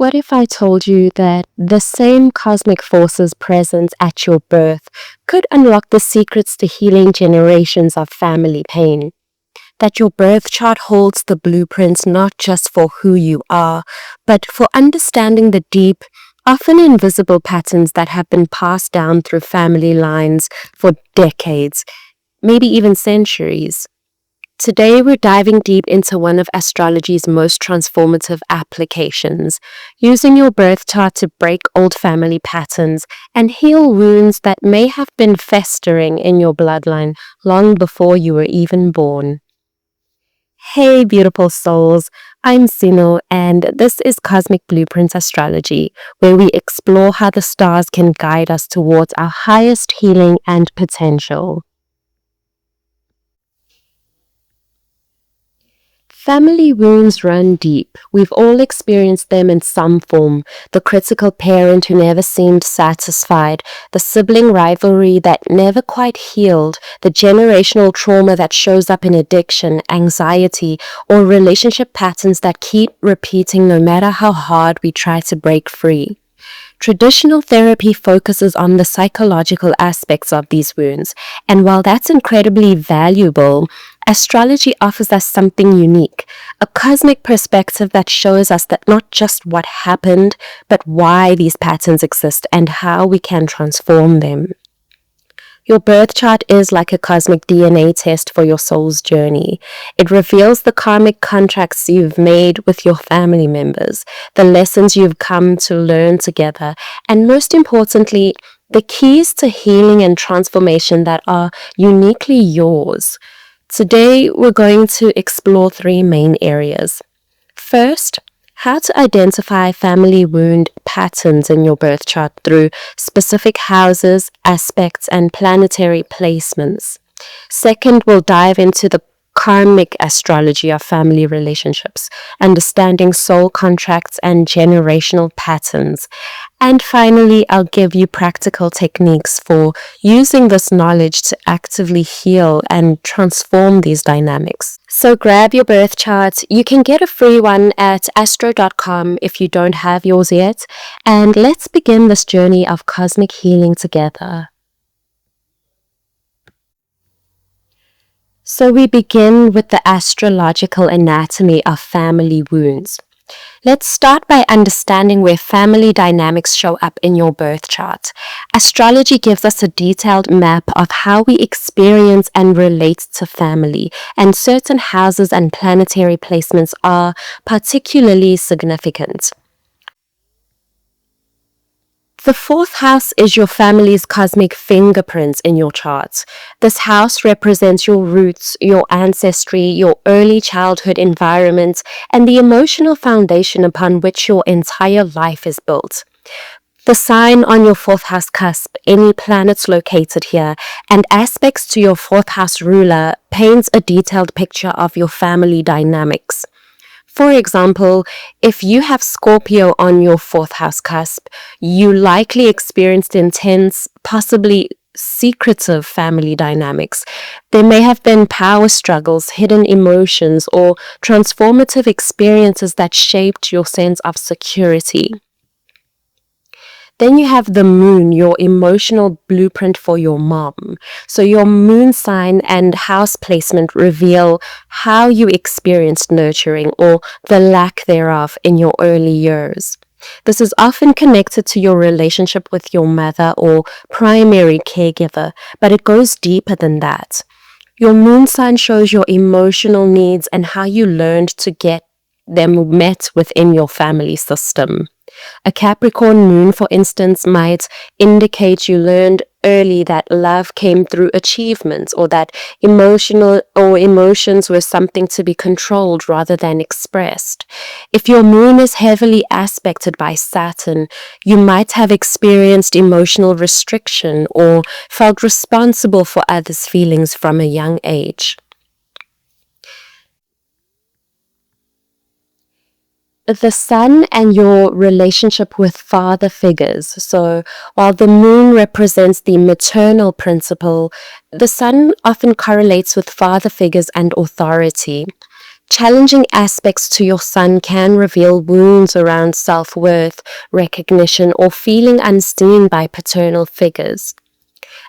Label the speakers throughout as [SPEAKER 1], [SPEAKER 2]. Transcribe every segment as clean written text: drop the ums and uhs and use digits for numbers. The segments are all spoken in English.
[SPEAKER 1] What if I told you that the same cosmic forces present at your birth could unlock the secrets to healing generations of family pain? That your birth chart holds the blueprint not just for who you are, but for understanding the deep, often invisible patterns that have been passed down through family lines for decades, maybe even centuries. Today, we're diving deep into one of astrology's most transformative applications, using your birth chart to break old family patterns and heal wounds that may have been festering in your bloodline long before you were even born. Hey, beautiful souls, I'm Sino, and this is Cosmic Blueprints Astrology, where we explore how the stars can guide us towards our highest healing and potential. Family wounds run deep. We've all experienced them in some form. The critical parent who never seemed satisfied, the sibling rivalry that never quite healed, the generational trauma that shows up in addiction, anxiety, or relationship patterns that keep repeating no matter how hard we try to break free. Traditional therapy focuses on the psychological aspects of these wounds, and while that's incredibly valuable, astrology offers us something unique, a cosmic perspective that shows us that not just what happened, but why these patterns exist and how we can transform them. Your birth chart is like a cosmic DNA test for your soul's journey. It reveals the karmic contracts you've made with your family members, the lessons you've come to learn together, and most importantly, the keys to healing and transformation that are uniquely yours. Today, we're going to explore three main areas. First, how to identify family wound patterns in your birth chart through specific houses, aspects, and planetary placements. Second, we'll dive into the karmic astrology of family relationships, understanding soul contracts and generational patterns. And finally, I'll give you practical techniques for using this knowledge to actively heal and transform these dynamics. So grab your birth chart. You can get a free one at astro.com if you don't have yours yet. And let's begin this journey of cosmic healing together. So we begin with the astrological anatomy of family wounds. Let's start by understanding where family dynamics show up in your birth chart. Astrology gives us a detailed map of how we experience and relate to family, and certain houses and planetary placements are particularly significant. The fourth house is your family's cosmic fingerprints in your chart. This house represents your roots, your ancestry, your early childhood environment, and the emotional foundation upon which your entire life is built. The sign on your fourth house cusp, any planets located here, and aspects to your fourth house ruler paints a detailed picture of your family dynamics. For example, if you have Scorpio on your fourth house cusp, you likely experienced intense, possibly secretive family dynamics. There may have been power struggles, hidden emotions, or transformative experiences that shaped your sense of security. Then you have the moon, your emotional blueprint for your mom. So your moon sign and house placement reveal how you experienced nurturing or the lack thereof in your early years. This is often connected to your relationship with your mother or primary caregiver, but it goes deeper than that. Your moon sign shows your emotional needs and how you learned to get them met within your family system. A Capricorn moon, for instance, might indicate you learned early that love came through achievements, or that emotions were something to be controlled rather than expressed. If your moon is heavily aspected by Saturn, you might have experienced emotional restriction or felt responsible for others' feelings from a young age. The sun and your relationship with father figures. So while the moon represents the maternal principle, the sun often correlates with father figures and authority. Challenging aspects to your sun can reveal wounds around self-worth, recognition, or feeling unseen by paternal figures.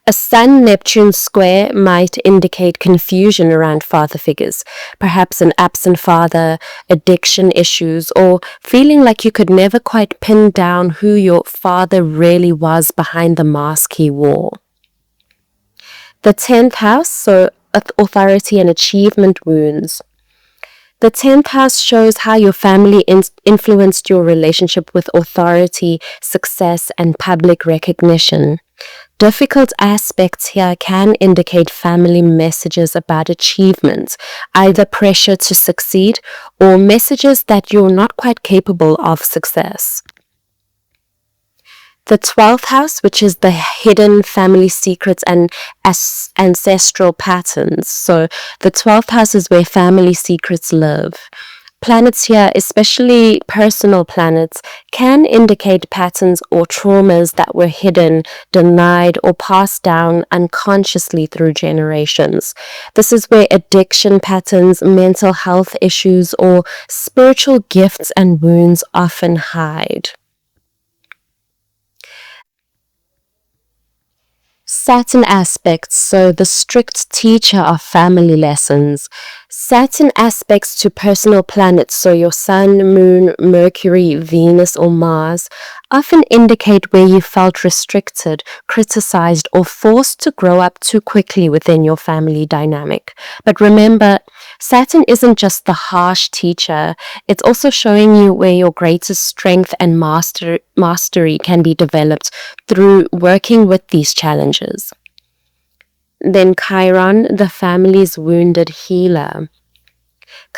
[SPEAKER 1] A Sun-Neptune square might indicate confusion around father figures, perhaps an absent father, addiction issues, or feeling like you could never quite pin down who your father really was behind the mask he wore. The 10th house, so authority and achievement wounds. The 10th house shows how your family influenced your relationship with authority, success, and public recognition. Difficult aspects here can indicate family messages about achievements, either pressure to succeed or messages that you're not quite capable of success. The 12th house, which is the hidden family secrets and ancestral patterns. So the 12th house is where family secrets live. Planets here, especially personal planets, can indicate patterns or traumas that were hidden, denied, or passed down unconsciously through generations. This is where addiction patterns, mental health issues, or spiritual gifts and wounds often hide. Saturn aspects, so the strict teacher of family lessons. Saturn aspects to personal planets, so your Sun, Moon, Mercury, Venus, or Mars, often indicate where you felt restricted, criticized, or forced to grow up too quickly within your family dynamic. But remember, Saturn isn't just the harsh teacher, it's also showing you where your greatest strength and mastery can be developed through working with these challenges. Then Chiron, the family's wounded healer.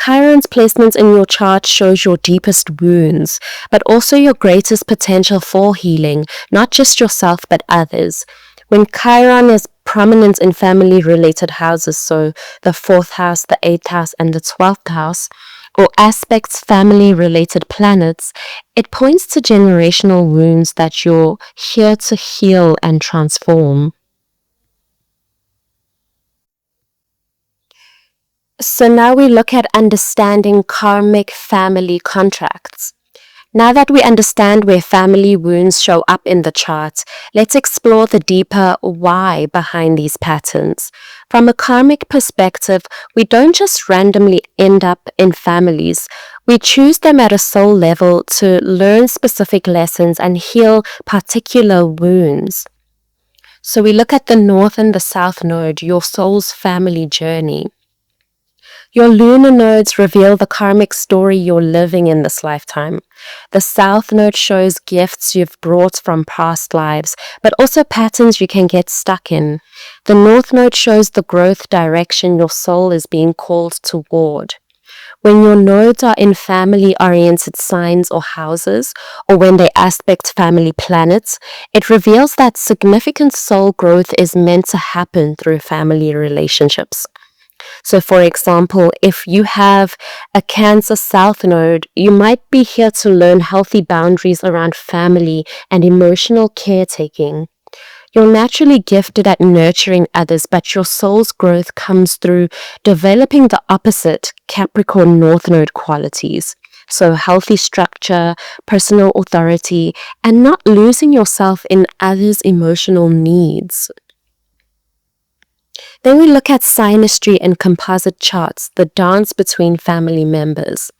[SPEAKER 1] Chiron's placement in your chart shows your deepest wounds, but also your greatest potential for healing, not just yourself but others. When Chiron is prominent in family-related houses, so the 4th house, the 8th house, and the 12th house, or aspects family-related planets, it points to generational wounds that you're here to heal and transform. So now we look at understanding karmic family contracts. Now that we understand where family wounds show up in the chart, let's explore the deeper why behind these patterns. From a karmic perspective, we don't just randomly end up in families. We choose them at a soul level to learn specific lessons and heal particular wounds. So we look at the North and the South node, your soul's family journey. Your lunar nodes reveal the karmic story you're living in this lifetime. The South node shows gifts you've brought from past lives, but also patterns you can get stuck in. The North node shows the growth direction your soul is being called toward. When your nodes are in family-oriented signs or houses, or when they aspect family planets, it reveals that significant soul growth is meant to happen through family relationships. So for example, if you have a Cancer South node, you might be here to learn healthy boundaries around family and emotional caretaking. You're naturally gifted at nurturing others, but your soul's growth comes through developing the opposite Capricorn North node qualities. So healthy structure, personal authority, and not losing yourself in others' emotional needs. Then we look at synastry and composite charts, the dance between family members.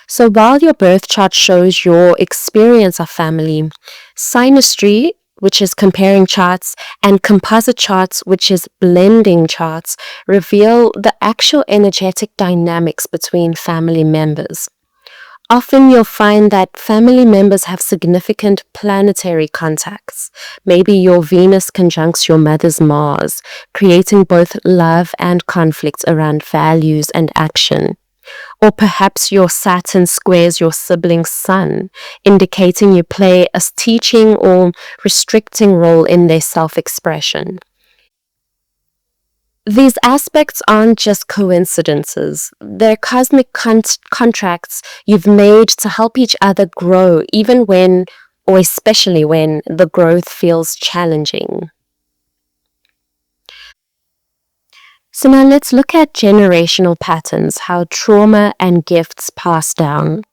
[SPEAKER 1] So while your birth chart shows your experience of family, synastry, which is comparing charts, and composite charts, which is blending charts, reveal the actual energetic dynamics between family members. Often you'll find that family members have significant planetary contacts. Maybe your Venus conjuncts your mother's Mars, creating both love and conflict around values and action. Or perhaps your Saturn squares your sibling's Sun, indicating you play a teaching or restricting role in their self-expression. These aspects aren't just coincidences. They're cosmic contracts you've made to help each other grow, even when, or especially when, the growth feels challenging. So now let's look at generational patterns, how trauma and gifts pass down.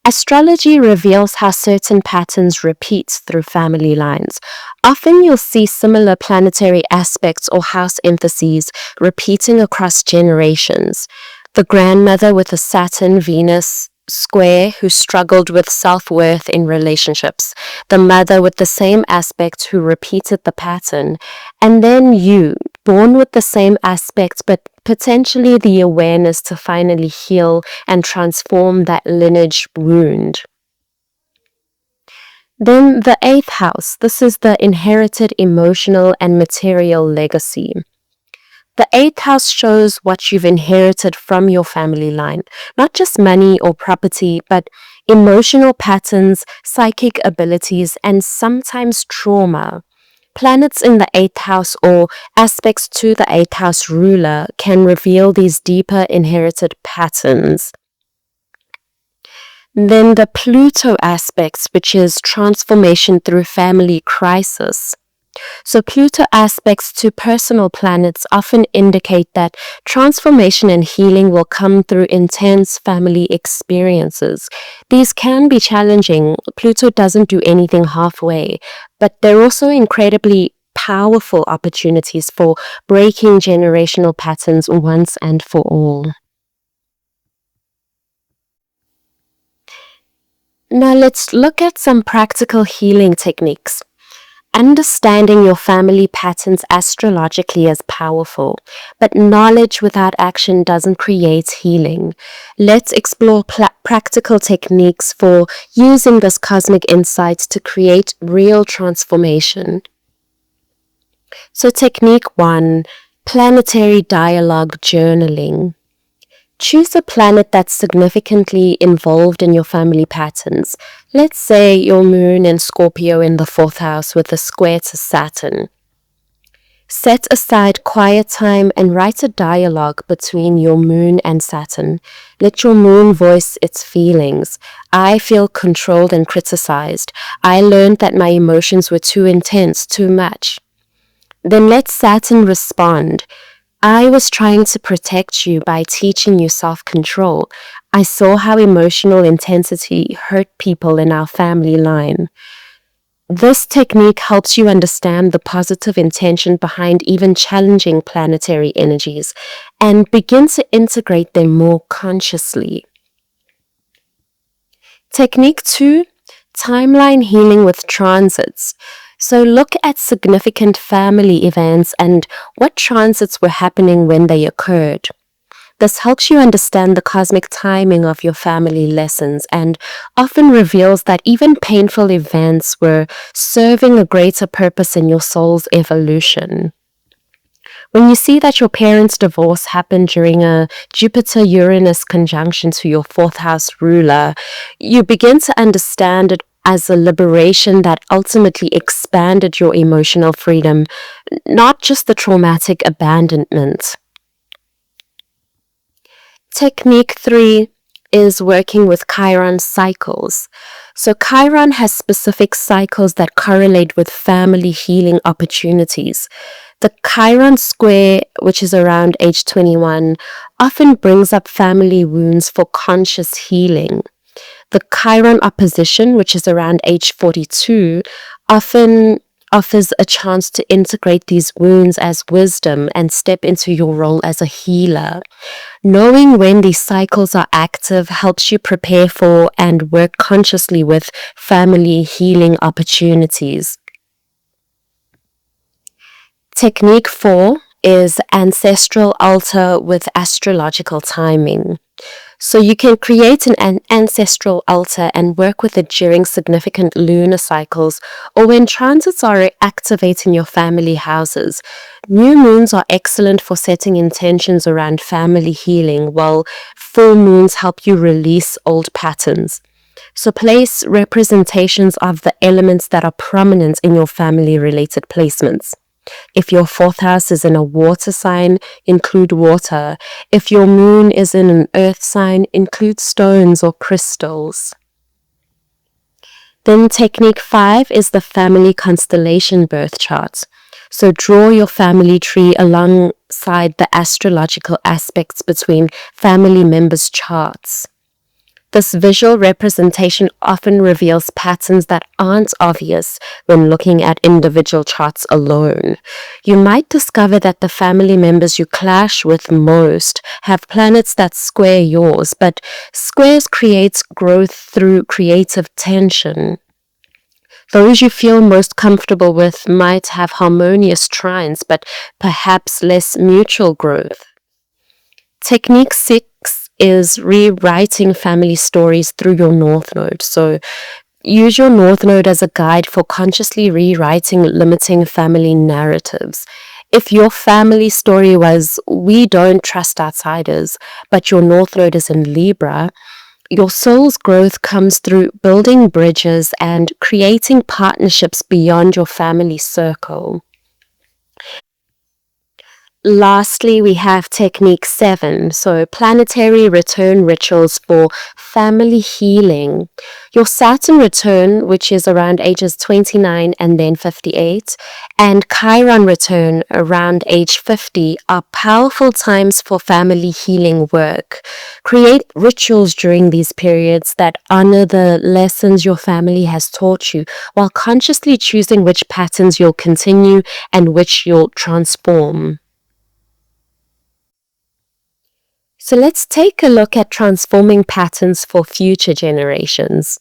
[SPEAKER 1] Astrology reveals how certain patterns repeat through family lines. Often you'll see similar planetary aspects or house emphases repeating across generations. The grandmother with a Saturn-Venus square who struggled with self-worth in relationships. The mother with the same aspect who repeated the pattern. And then you, born with the same aspect but potentially the awareness to finally heal and transform that lineage wound. Then the 8th house, this is the inherited emotional and material legacy. The 8th house shows what you've inherited from your family line, not just money or property, but emotional patterns, psychic abilities, and sometimes trauma. Planets in the 8th house or aspects to the 8th house ruler can reveal these deeper inherited patterns. Then the Pluto aspects, which is transformation through family crisis. So Pluto aspects to personal planets often indicate that transformation and healing will come through intense family experiences. These can be challenging. Pluto doesn't do anything halfway, but they're also incredibly powerful opportunities for breaking generational patterns once and for all. Now let's look at some practical healing techniques. Understanding your family patterns astrologically is powerful, but knowledge without action doesn't create healing. Let's explore practical techniques for using this cosmic insight to create real transformation. So technique 1, planetary dialogue journaling. Choose a planet that's significantly involved in your family patterns. Let's say your moon in Scorpio in the 4th house with a square to Saturn. Set aside quiet time and write a dialogue between your moon and Saturn. Let your moon voice its feelings. I feel controlled and criticized. I learned that my emotions were too intense, too much. Then let Saturn respond. I was trying to protect you by teaching you self-control. I saw how emotional intensity hurt people in our family line. This technique helps you understand the positive intention behind even challenging planetary energies and begin to integrate them more consciously. Technique 2, timeline healing with transits. So look at significant family events and what transits were happening when they occurred. This helps you understand the cosmic timing of your family lessons and often reveals that even painful events were serving a greater purpose in your soul's evolution. When you see that your parents' divorce happened during a Jupiter-Uranus conjunction to your 4th house ruler, you begin to understand it as a liberation that ultimately expanded your emotional freedom, not just the traumatic abandonment. Technique 3 is working with Chiron cycles. So Chiron has specific cycles that correlate with family healing opportunities. The Chiron square, which is around age 21, often brings up family wounds for conscious healing. The Chiron opposition, which is around age 42, often offers a chance to integrate these wounds as wisdom and step into your role as a healer. Knowing when these cycles are active helps you prepare for and work consciously with family healing opportunities. Technique 4 is ancestral altar with astrological timing. So you can create an ancestral altar and work with it during significant lunar cycles or when transits are activate in your family houses. New moons are excellent for setting intentions around family healing, while full moons help you release old patterns. So place representations of the elements that are prominent in your family-related placements. If your 4th house is in a water sign, include water. If your moon is in an earth sign, include stones or crystals. Then technique 5 is the family constellation birth chart. So draw your family tree alongside the astrological aspects between family members' charts. This visual representation often reveals patterns that aren't obvious when looking at individual charts alone. You might discover that the family members you clash with most have planets that square yours, but squares create growth through creative tension. Those you feel most comfortable with might have harmonious trines, but perhaps less mutual growth. Technique 6 is rewriting family stories through your North Node. So use your North Node as a guide for consciously rewriting limiting family narratives. If your family story was, "we don't trust outsiders," but your North Node is in Libra, your soul's growth comes through building bridges and creating partnerships beyond your family circle. Lastly, we have technique 7, so planetary return rituals for family healing. Your Saturn return, which is around ages 29 and then 58, and Chiron return around age 50 are powerful times for family healing work. Create rituals during these periods that honor the lessons your family has taught you, while consciously choosing which patterns you'll continue and which you'll transform. So let's take a look at transforming patterns for future generations.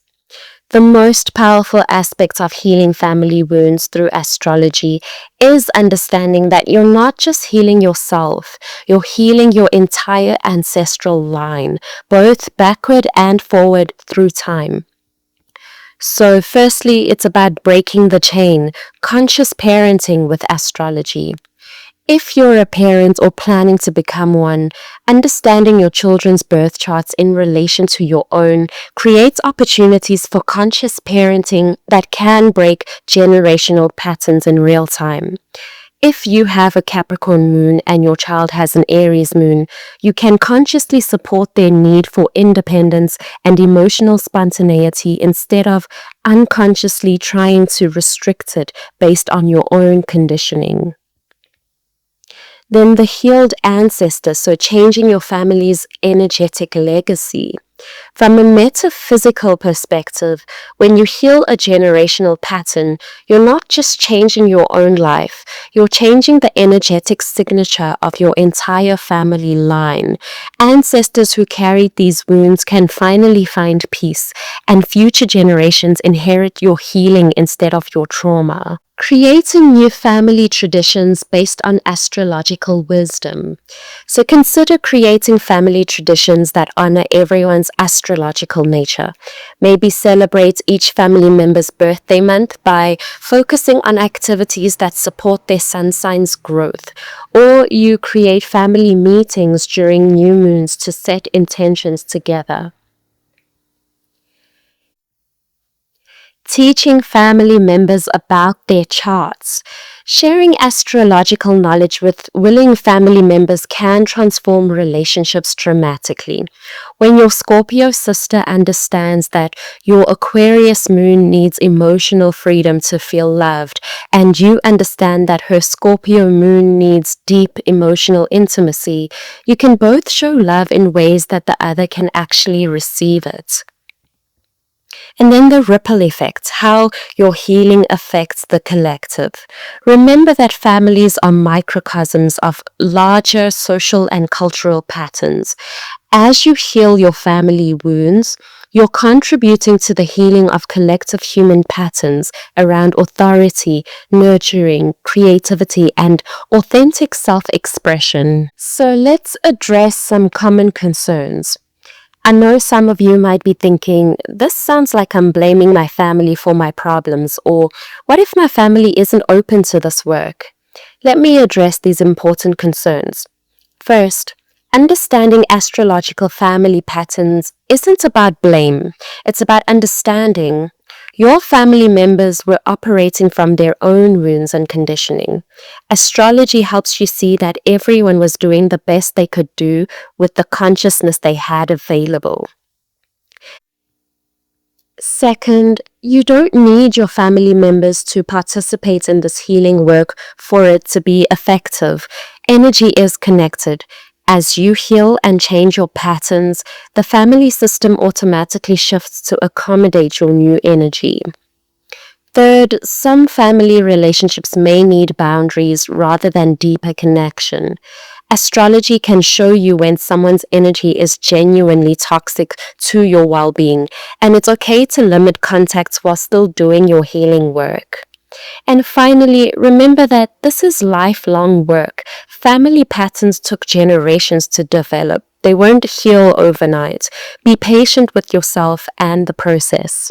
[SPEAKER 1] The most powerful aspect of healing family wounds through astrology is understanding that you're not just healing yourself, you're healing your entire ancestral line, both backward and forward through time. So firstly, it's about breaking the chain, conscious parenting with astrology. If you're a parent or planning to become one, understanding your children's birth charts in relation to your own creates opportunities for conscious parenting that can break generational patterns in real time. If you have a Capricorn moon and your child has an Aries moon, you can consciously support their need for independence and emotional spontaneity instead of unconsciously trying to restrict it based on your own conditioning. Then the healed ancestors, so changing your family's energetic legacy. From a metaphysical perspective, when you heal a generational pattern, you're not just changing your own life, you're changing the energetic signature of your entire family line. Ancestors who carried these wounds can finally find peace, and future generations inherit your healing instead of your trauma. Creating new family traditions based on astrological wisdom. So consider creating family traditions that honor everyone's astrological nature. Maybe celebrate each family member's birthday month by focusing on activities that support their sun sign's growth. Or you create family meetings during new moons to set intentions together. Teaching family members about their charts. Sharing astrological knowledge with willing family members can transform relationships dramatically. When your Scorpio sister understands that your Aquarius moon needs emotional freedom to feel loved, and you understand that her Scorpio moon needs deep emotional intimacy, you can both show love in ways that the other can actually receive it. And then the ripple effect, how your healing affects the collective. Remember that families are microcosms of larger social and cultural patterns. As you heal your family wounds, you're contributing to the healing of collective human patterns around authority, nurturing, creativity, and authentic self-expression. So let's address some common concerns. I know some of you might be thinking, this sounds like I'm blaming my family for my problems, or what if my family isn't open to this work? Let me address these important concerns. First, understanding astrological family patterns isn't about blame, it's about understanding. Your family members were operating from their own wounds and conditioning. Astrology helps you see that everyone was doing the best they could do with the consciousness they had available. Second, you don't need your family members to participate in this healing work for it to be effective. Energy is connected. As you heal and change your patterns, the family system automatically shifts to accommodate your new energy. Third, some family relationships may need boundaries rather than deeper connection. Astrology can show you when someone's energy is genuinely toxic to your well-being, and it's okay to limit contacts while still doing your healing work. And finally, remember that this is lifelong work. Family patterns took generations to develop. They won't heal overnight. Be patient with yourself and the process.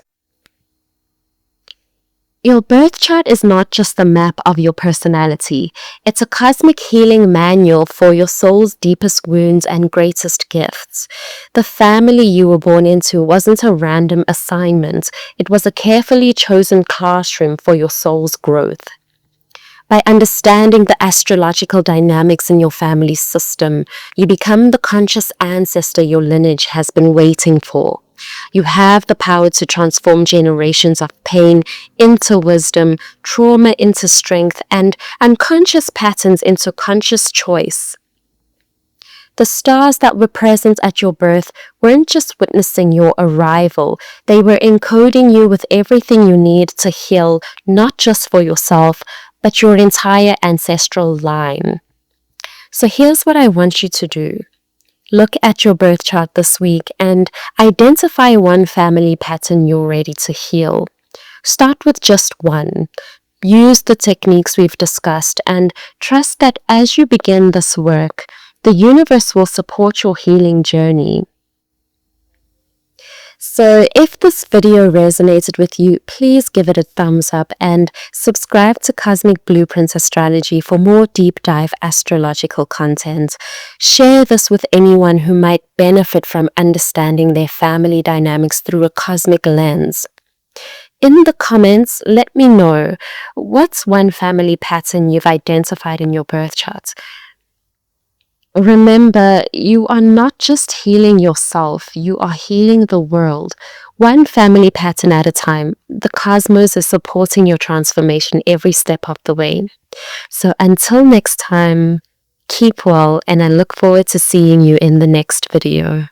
[SPEAKER 1] Your birth chart is not just a map of your personality. It's a cosmic healing manual for your soul's deepest wounds and greatest gifts. The family you were born into wasn't a random assignment. It was a carefully chosen classroom for your soul's growth. By understanding the astrological dynamics in your family system, you become the conscious ancestor your lineage has been waiting for. You have the power to transform generations of pain into wisdom, trauma into strength, and unconscious patterns into conscious choice. The stars that were present at your birth weren't just witnessing your arrival, they were encoding you with everything you need to heal, not just for yourself, but your entire ancestral line. So here's what I want you to do. Look at your birth chart this week and identify one family pattern you're ready to heal. Start with just one. Use the techniques we've discussed and trust that as you begin this work, the universe will support your healing journey. So if this video resonated with you, please give it a thumbs up and subscribe to Cosmic Blueprints Astrology for more deep dive astrological content. Share this with anyone who might benefit from understanding their family dynamics through a cosmic lens. In the comments, let me know what's one family pattern you've identified in your birth chart. Remember, you are not just healing yourself, you are healing the world. One family pattern at a time. The cosmos is supporting your transformation every step of the way. So until next time, keep well, and I look forward to seeing you in the next video.